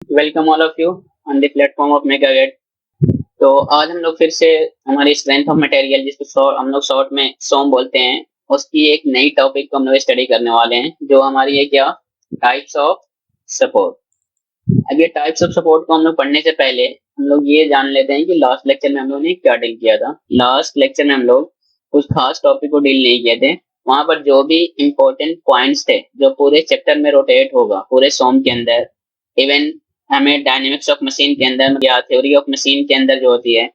Welcome all of you on the platform of Megagate. तो आज हम लोग फिर से हमारी स्ट्रेंथ ऑफ मटेरियल जिसको हम लोग शॉर्ट में सोम बोलते हैं, उसकी एक नई टॉपिक को हम लोग स्टडी करने वाले हैं, जो हमारी है क्या, टाइप्स ऑफ सपोर्ट। अब ये टाइप्स ऑफ सपोर्ट को हम लोग पढ़ने से पहले हम लोग ये जान लेते हैं कि लास्ट लेक्चर में हम लोग ने क्या डील किया था। लास्ट लेक्चर में हम लोग कुछ खास टॉपिक को डील नहीं किए थे। वहां पर जो भी इंपॉर्टेंट पॉइंट्स थे जो पूरे चैप्टर में रोटेट होगा पूरे सोम के अंदर, इवन हमें डायनेमिक्स ऑफ मशीन के अंदर या थ्योरी ऑफ मशीन के अंदर जो होती है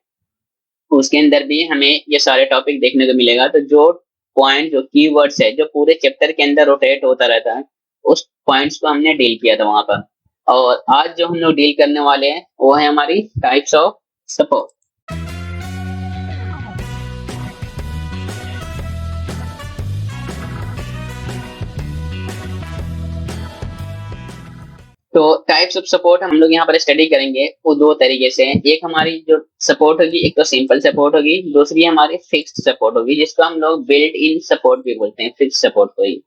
उसके अंदर भी हमें ये सारे टॉपिक देखने को मिलेगा। तो जो पॉइंट जो कीवर्ड्स है जो पूरे चैप्टर के अंदर रोटेट होता रहता है, उस पॉइंट्स को हमने डील किया था वहां पर। और आज जो हम लोग डील करने वाले हैं वो है हमारी टाइप्स ऑफ सपोर्ट। तो टाइप्स ऑफ सपोर्ट हम लोग यहाँ पर स्टडी करेंगे वो दो तरीके से। एक हमारी जो सपोर्ट होगी, एक तो सिंपल सपोर्ट होगी, दूसरी हमारी फिक्स्ड सपोर्ट होगी, जिसको हम लोग बिल्ट इन सपोर्ट भी बोलते हैं, फिक्स्ड सपोर्ट को ही।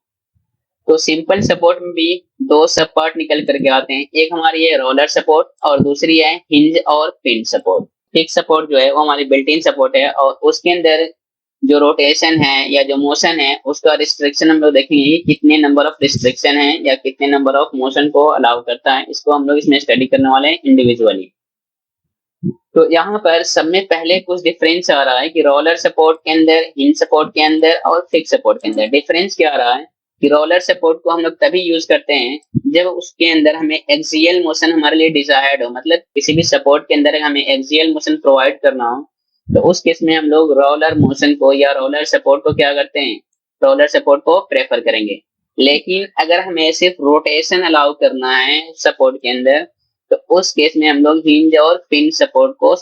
तो सिंपल सपोर्ट में भी दो सब पार्ट निकल करके आते हैं, एक हमारी है रोलर सपोर्ट और दूसरी है हिंज और पिन सपोर्ट। फिक्स सपोर्ट जो है वो हमारी बिल्ट इन सपोर्ट है, और उसके अंदर जो रोटेशन है या जो मोशन है उसका रिस्ट्रिक्शन हम लोग देखेंगे कि कितने नंबर ऑफ रिस्ट्रिक्शन है या कितने नंबर ऑफ मोशन को अलाउ करता है। इसको हम लोग इसमें स्टडी करने वाले हैं इंडिविजुअली। तो यहाँ पर सब में पहले कुछ डिफरेंस आ रहा है कि रोलर सपोर्ट के अंदर, हिंज सपोर्ट के अंदर और फिक्स सपोर्ट के अंदर डिफरेंस क्या आ रहा है कि रोलर सपोर्ट को हम लोग तभी यूज करते हैं जब उसके अंदर हमें एक्सियल मोशन हमारे लिए डिजायर्ड हो, मतलब किसी भी सपोर्ट के अंदर हमें एक्सियल मोशन प्रोवाइड करना हो, तो उस केस में हम लोग रोलर मोशन को या रोलर सपोर्ट को क्या करते हैं, रोलर सपोर्ट को प्रेफर करेंगे। लेकिन अगर हमें सिर्फ रोटेशन अलाउ करना है सपोर्ट के अंदर, तो उस केस में हम लोग हिंज और पिन सपोर्ट को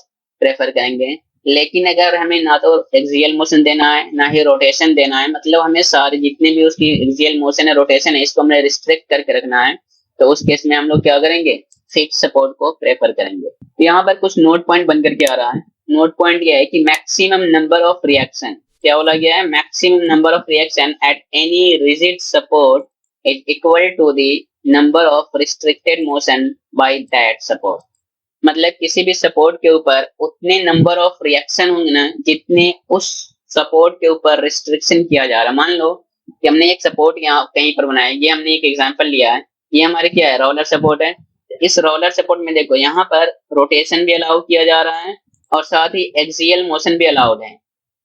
प्रेफर करेंगे। लेकिन अगर हमें ना तो एक्सियल मोशन देना है ना ही रोटेशन देना है, मतलब हमें सारे जितने भी उसकी एक्सियल मोशन है, रोटेशन है, इसको हमें रिस्ट्रिक्ट करके रखना है, तो उस केस में हम लोग क्या करेंगे, फिक्स सपोर्ट को प्रेफर करेंगे। तो यहाँ पर कुछ नोट पॉइंट बनकर के आ रहा है। नोट पॉइंट यह है कि मैक्सिमम नंबर ऑफ रिएक्शन, क्या बोला गया है, maximum number of reaction at any rigid support is equal to the number of restricted motion by that support. मतलब किसी भी सपोर्ट के ऊपर उतने नंबर ऑफ रिएक्शन होंगे ना जितने उस सपोर्ट के ऊपर रिस्ट्रिक्शन किया जा रहा है। मान लो कि हमने एक सपोर्ट यहाँ कहीं पर बनाया, ये हमने एक एग्जांपल लिया है, ये हमारे क्या है, रोलर सपोर्ट है। इस रोलर सपोर्ट में देखो यहाँ पर रोटेशन भी अलाउ किया जा रहा है और साथ ही एक्सियल मोशन भी अलाउड है।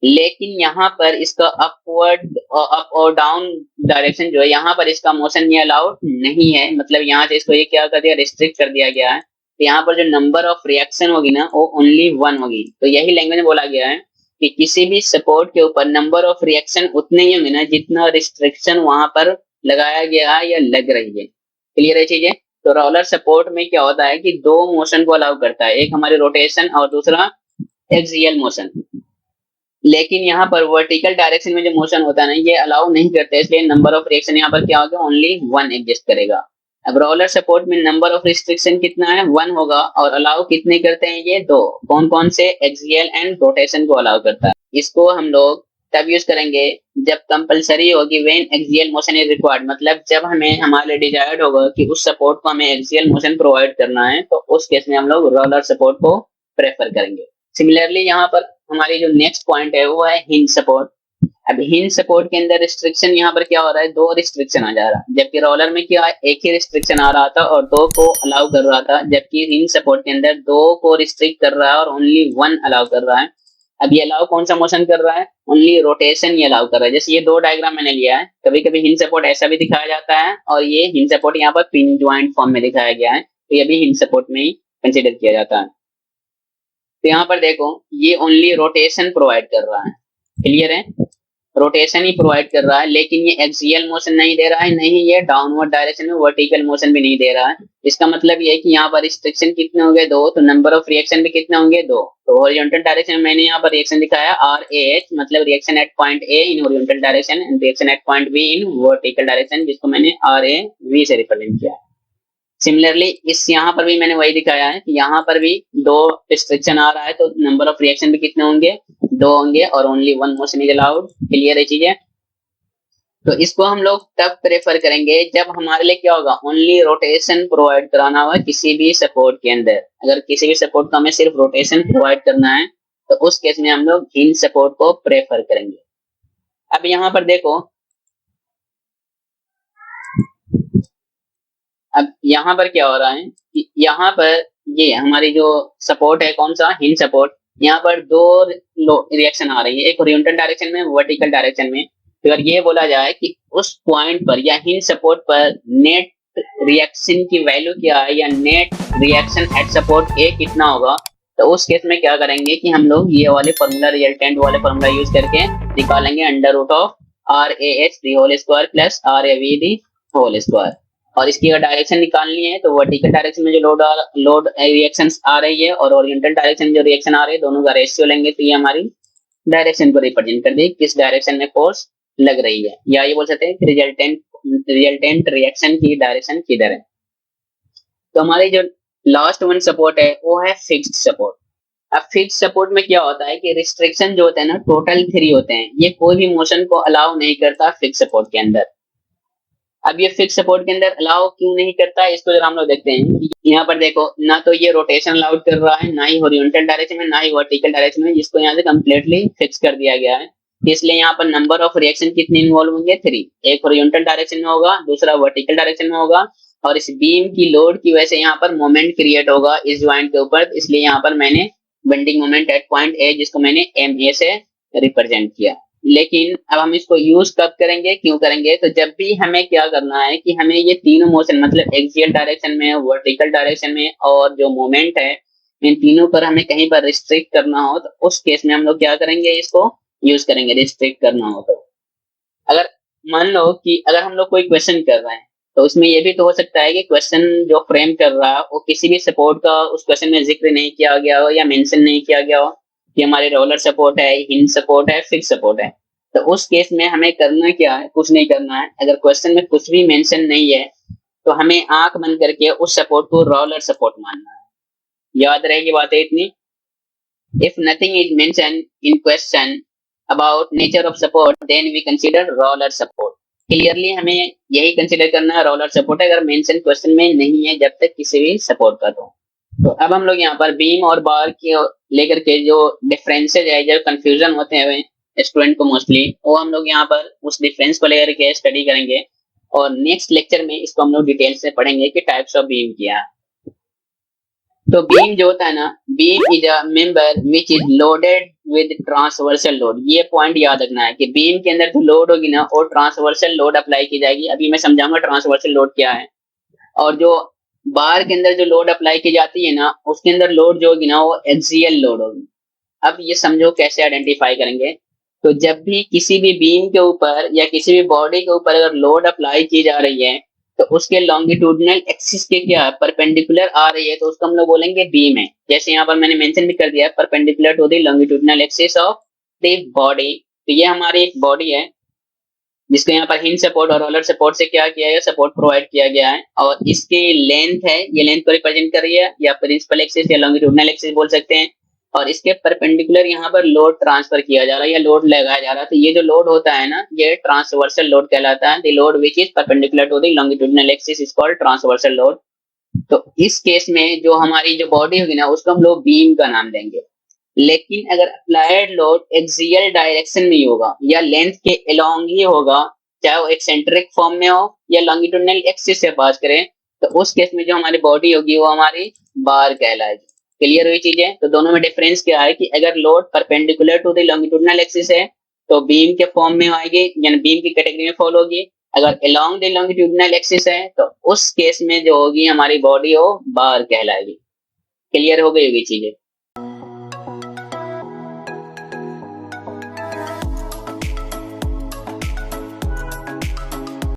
लेकिन यहाँ पर इसका अपवर्ड अप और डाउन डायरेक्शन जो है, यहाँ पर इसका मोशन ये अलाउड नहीं है। मतलब यहाँ से इसको ये क्या कर दिया, रिस्ट्रिक्ट कर दिया गया है। तो यहाँ पर जो नंबर ऑफ रिएक्शन होगी ना वो ओनली वन होगी। तो यही लैंग्वेज में बोला गया है कि किसी भी सपोर्ट के ऊपर नंबर ऑफ रिएक्शन उतने ही होंगे ना जितना रिस्ट्रिक्शन वहां पर लगाया गया है या लग रही है। क्लियर है चीजें। तो रोलर सपोर्ट में क्या होता है कि दो मोशन को अलाउ करता है, एक हमारी रोटेशन और दूसरा एक्सियल मोशन। लेकिन यहाँ पर वर्टिकल डायरेक्शन में जो मोशन होता है ना ये अलाउ नहीं करते, इसलिए नंबर ऑफ रिएक्शन यहाँ पर क्या होगा, ओनली वन एग्जिस्ट करेगा। अब रोलर सपोर्ट में नंबर ऑफ रिस्ट्रिक्शन कितना है, वन होगा, और अलाउ कितने करते हैं, ये दो। कौन कौन से, एक्सियल एंड रोटेशन को अलाउ करता है। इसको हम लोग तब यूज करेंगे जब कंपलसरी होगी, when axial motion is required, मतलब जब हमें हमारे डिजायर्ड होगा कि उस सपोर्ट को हमें एक्सियल मोशन प्रोवाइड करना है, तो उस केस में हम लोग रोलर सपोर्ट को प्रेफर करेंगे। सिमिलरली यहाँ पर हमारी जो नेक्स्ट पॉइंट है वो है हिंज सपोर्ट। अब हिंज सपोर्ट के अंदर रिस्ट्रिक्शन यहाँ पर क्या हो रहा है, दो रिस्ट्रिक्शन आ जा रहा है, जबकि रोलर में क्या एक ही रिस्ट्रिक्शन आ रहा था और दो को अलाउ कर रहा था, जबकि हिंज सपोर्ट के अंदर दो को रिस्ट्रिक्ट कर रहा है और ओनली वन अलाउ कर रहा है। अब ये अलाउ कौन सा मोशन कर रहा है, ओनली रोटेशन ये अलाउ कर रहा है। जैसे ये दो डायग्राम मैंने लिया है, कभी कभी हिंज सपोर्ट ऐसा भी दिखाया जाता है और ये हिंज सपोर्ट यहाँ पर पिन ज्वाइंट फॉर्म में दिखाया गया है, तो ये भी हिंज सपोर्ट में ही कंसिडर किया जाता है। तो यहाँ पर देखो ये ओनली रोटेशन प्रोवाइड कर रहा है, क्लियर है, रोटेशन ही प्रोवाइड कर रहा है, लेकिन ये एक्सियल मोशन नहीं दे रहा है, नहीं ये डाउनवर्ड डायरेक्शन में वर्टिकल मोशन भी नहीं दे रहा है। इसका मतलब ये है कि यहाँ पर रिस्ट्रिक्शन कितने होंगे, दो, तो नंबर ऑफ रिएक्शन भी कितने होंगे, दो। तो हॉरिजॉन्टल डायरेक्शन में मैंने यहाँ पर रिएक्शन दिखाया आर ए एच, मतलब reaction at point A in horizontal direction and reaction at point be in vertical direction, जिसको मैंने आर ए वी से रिप्रेजेंट किया है। सिमिलरली इस यहाँ पर भी मैंने वही दिखाया है कि यहाँ पर भी दो रिस्ट्रिक्शन आ रहा है, तो नंबर ऑफ रिएक्शन भी कितने होंगे, दो होंगे, और only one motion is allowed. Clear है चीजें। तो इसको हम लोग तब प्रेफर करेंगे जब हमारे लिए क्या होगा, ओनली रोटेशन प्रोवाइड कराना होगा किसी भी सपोर्ट के अंदर। अगर किसी भी सपोर्ट को हमें सिर्फ रोटेशन प्रोवाइड करना है तो उस केस में हम लोग हिंज सपोर्ट को प्रेफर करेंगे। अब यहाँ पर देखो, अब यहाँ पर क्या हो रहा है कि यहाँ पर ये हमारी जो सपोर्ट है, कौन सा, हिंज सपोर्ट, यहाँ पर दो रिएक्शन आ रही है, एक हॉरिजॉन्टल डायरेक्शन में, वर्टिकल डायरेक्शन में। तो अगर ये बोला जाए कि उस पॉइंट पर या हिंज सपोर्ट पर नेट रिएक्शन की वैल्यू क्या है या नेट रिएक्शन एट सपोर्ट ए कितना होगा, तो उस केस में क्या करेंगे कि हम लोग ये वाले फॉर्मूला, रिजल्टेंट वाले फॉर्मूला यूज करके निकालेंगे under root of R A H the whole square plus R A V the whole square. और इसकी अगर डायरेक्शन निकालनी है तो वर्टिकल डायरेक्शन में जो लोड रिएक्शंस आ रही है और ओरिएंटल डायरेक्शन में जो रिएक्शन आ रही है, दोनों का रेशियो लेंगे तो ये हमारी डायरेक्शन को रिप्रेजेंट कर दी, किस डायरेक्शन में फोर्स लग रही है, या ये बोल सकते हैं कि रिजल्टेंट रिएक्शन की डायरेक्शन किधर है। तो हमारी जो लास्ट वन सपोर्ट है वो है फिक्स्ड सपोर्ट। अब फिक्स सपोर्ट में क्या होता है कि रिस्ट्रिक्शन जो होते हैं ना, टोटल 3 होते हैं, ये कोई भी मोशन को अलाउ नहीं करता फिक्स सपोर्ट के अंदर। अब ये फिक्स सपोर्ट के अंदर अलाउ क्यों नहीं करता है, इसको जरा हम लोग देखते हैं। यहाँ पर देखो, ना तो ये रोटेशन अलाउड कर रहा है, ना ही हॉरिजॉन्टल डायरेक्शन में, ना ही वर्टिकल डायरेक्शन में, जिसको यहाँ से कंप्लीटली फिक्स कर दिया गया है। इसलिए यहाँ पर नंबर ऑफ रिएक्शन कितने इन्वॉल्व होंगे, 3। एक हॉरिजॉन्टल डायरेक्शन में होगा, दूसरा वर्टिकल डायरेक्शन में होगा, और इस बीम की लोड की वजह से यहाँ पर मोमेंट क्रिएट होगा इस ज्वाइंट के ऊपर। इसलिए यहाँ पर मैंने bending moment at point A, जिसको मैंने एम ए से रिप्रेजेंट किया। लेकिन अब हम इसको यूज कब करेंगे, क्यों करेंगे, तो जब भी हमें क्या करना है कि हमें ये तीनों मोशन, मतलब एक्सियल डायरेक्शन में, वर्टिकल डायरेक्शन में और जो मोमेंट है, इन तीनों पर हमें कहीं पर रिस्ट्रिक्ट करना हो तो उस केस में हम लोग क्या करेंगे, इसको यूज करेंगे रिस्ट्रिक्ट करना हो तो। अगर मान लो कि अगर हम लोग कोई क्वेश्चन कर रहे हैं तो उसमें ये भी तो हो सकता है कि क्वेश्चन जो फ्रेम कर रहा है वो किसी भी सपोर्ट का उस क्वेश्चन में जिक्र नहीं किया गया हो या मेंशन नहीं किया गया हो कि हमारे रोलर सपोर्ट है, हिंज सपोर्ट है, फिक्स सपोर्ट है। तो उस केस में हमें करना क्या है, कुछ नहीं करना है। अगर क्वेश्चन में कुछ भी मेंशन नहीं है तो हमें आंख बंद करके उस सपोर्ट को रोलर सपोर्ट मानना है। याद रहेगी बातें इतनी। If nothing is mentioned in question about nature of support, then we consider roller support. Clearly हमें यही कंसिडर करना है, रोलर सपोर्ट है, अगर मेंशन क्वेश्चन में नहीं है जब तक किसी भी सपोर्ट का। तो अब हम लोग यहाँ पर बीम और बार के लेकर के जो डिफरेंसेज है, जो कंफ्यूजन होते हैं स्टूडेंट को मोस्टली, वो हम लोग यहाँ पर उस डिफरेंस को लेकर के स्टडी करेंगे। और नेक्स्ट लेक्चर में इसको हम लोग डिटेल से पढ़ेंगे कि टाइप्स ऑफ बीम क्या है। तो बीम जो होता है ना, beam is a member which is loaded with transversal load. ये पॉइंट याद रखना है कि बीम के अंदर जो लोड होगी ना, वो ट्रांसवर्सल लोड अप्लाई की जाएगी। अभी मैं समझाऊंगा ट्रांसवर्सल लोड क्या है। और जो बार के अंदर जो लोड अप्लाई की जाती है ना, उसके अंदर लोड जो होगी ना, वो एक्सियल लोड होगी। अब ये समझो कैसे आइडेंटिफाई करेंगे। तो जब भी किसी भी बीम के ऊपर या किसी भी बॉडी के ऊपर अगर लोड अप्लाई की जा रही है तो उसके लॉन्गिट्यूडनल एक्सिस के क्या परपेंडिकुलर आ रही है, तो उसको हम लोग बोलेंगे बीम है। जैसे यहाँ पर मैंने मेंशन भी कर दिया है, perpendicular to the longitudinal axis of the body. तो ये हमारी एक बॉडी है जिसको यहाँ पर हिंज सपोर्ट और रोलर सपोर्ट से क्या किया गया, सपोर्ट प्रोवाइड किया गया है। और इसकी लेंथ है, ये लेंथ को रिप्रेजेंट कर रही है, या प्रिंसिपल एक्सिस या लॉन्गिट्यूडनल एक्सिस बोल सकते हैं। और इसके परपेंडिकुलर यहाँ पर लोड ट्रांसफर किया जा रहा है या लोड लगाया जा रहा है। तो ये जो लोड होता है ना, ये ट्रांसवर्सल लोड कहलाता है। The load which is perpendicular to the longitudinal axis is called transversal load. तो इस केस में जो हमारी जो बॉडी होगी ना, उसको हम लोग बीम का नाम देंगे। लेकिन अगर अप्लाइड लोड एक्सियल डायरेक्शन में होगा या लेंथ के अलोंग ही होगा, चाहे वो एक्सेंट्रिक फॉर्म में हो या लॉन्गिट्यूडनल एक्सिस से पास करें, तो उस केस में जो हमारी बॉडी होगी वो हमारी बार कहलाएगी। क्लियर हुई चीजें। तो दोनों में डिफरेंस क्या है कि अगर load perpendicular to the longitudinal axis है तो बीम के फॉर्म में आएगी, यानी बीम की कैटेगरी में फॉल होगी। अगर अलोंग द लॉन्गिट्यूडनल एक्सिस है तो उस केस में जो होगी हमारी बॉडी वो बार कहलाएगी। क्लियर हो गई होगी चीजें।